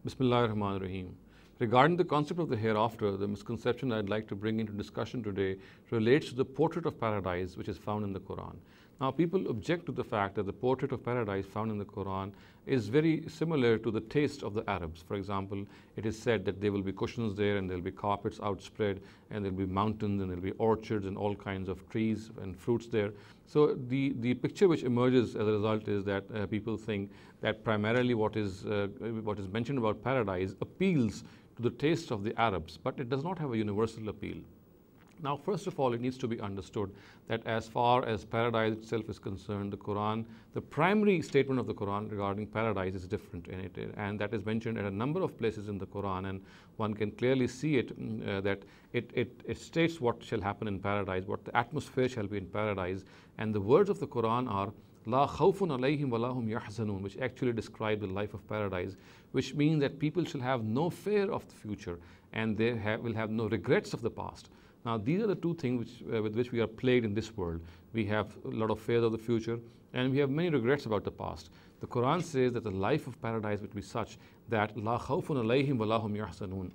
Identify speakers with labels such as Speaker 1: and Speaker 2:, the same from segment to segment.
Speaker 1: Bismillahirrahmanirrahim. Regarding the concept of the hereafter, the misconception I'd like to bring into discussion today relates to the portrait of paradise which is found in the Quran. Now, people object to the fact that the portrait of paradise found in the Quran is very similar to the taste of the Arabs. For example, it is said that there will be cushions there and there will be carpets outspread and there will be mountains and there will be orchards and all kinds of trees and fruits there. So the picture which emerges as a result is that people think that primarily what is mentioned about paradise appeals to the taste of the Arabs, but it does not have a universal appeal. Now, first of all, it needs to be understood that as far as paradise itself is concerned, the Quran, the primary statement of the Quran regarding paradise is different in it, and that is mentioned at a number of places in the Quran, and one can clearly see it that it states what shall happen in paradise, what the atmosphere shall be in paradise, and the words of the Quran are La khawfun alayhim wa lahum yahzanun, which actually describe the life of paradise, which means that people shall have no fear of the future and they will have no regrets of the past. Now, these are the two things with which we are plagued in this world. We have a lot of fears of the future and we have many regrets about the past. The Quran says that the life of paradise will be such that La khawfun alayhim wa lahum yahzanun,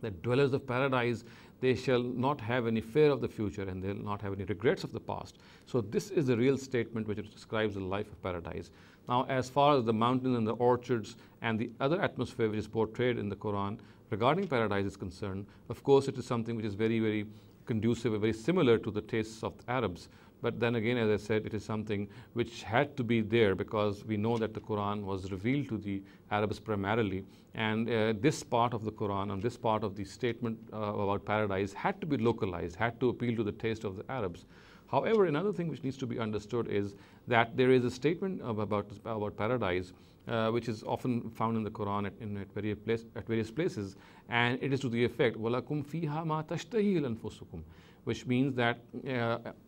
Speaker 1: that dwellers of paradise, they shall not have any fear of the future and they'll not have any regrets of the past. So this is the real statement which describes the life of paradise. Now, as far as the mountains and the orchards and the other atmosphere which is portrayed in the Quran regarding paradise is concerned, of course it is something which is very, very conducive, very similar to the tastes of the Arabs. But then again, as I said, it is something which had to be there because we know that the Quran was revealed to the Arabs primarily. And this part of the Quran and this part of the statement about paradise had to be localized, had to appeal to the taste of the Arabs. However, another thing which needs to be understood is that there is a statement about paradise which is often found in the Quran at various places, and it is to the effect, وَلَكُمْ فِيهَا مَا تَشْتَهِي الْأَنفُسُكُمْ, which means that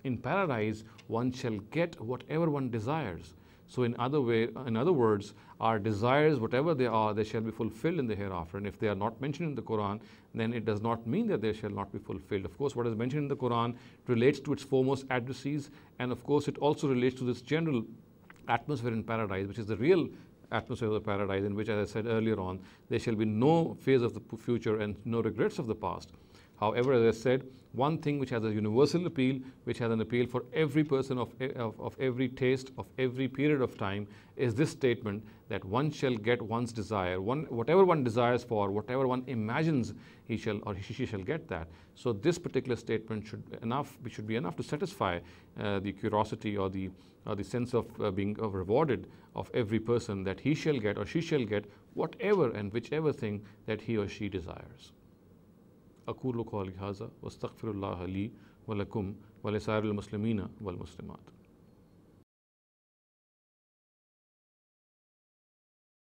Speaker 1: in paradise one shall get whatever one desires. So in other words, our desires, whatever they are, they shall be fulfilled in the hereafter. And if they are not mentioned in the Quran, then it does not mean that they shall not be fulfilled. Of course, what is mentioned in the Quran relates to its foremost addressees, and of course it also relates to this general atmosphere in paradise, which is the real atmosphere of the paradise, in which, as I said earlier on, there shall be no fears of the future and no regrets of the past. However, as I said, one thing which has a universal appeal, which has an appeal for every person of every taste, of every period of time, is this statement that one shall get one's desire, whatever one desires for, whatever one imagines he shall or she shall get that. So this particular statement should be enough to satisfy the curiosity or the sense of being rewarded of every person, that he shall get or she shall get whatever and whichever thing that he or she desires. أقول قولي هذا واستغفر الله لي ولكم ولسائر المسلمين والمسلمات.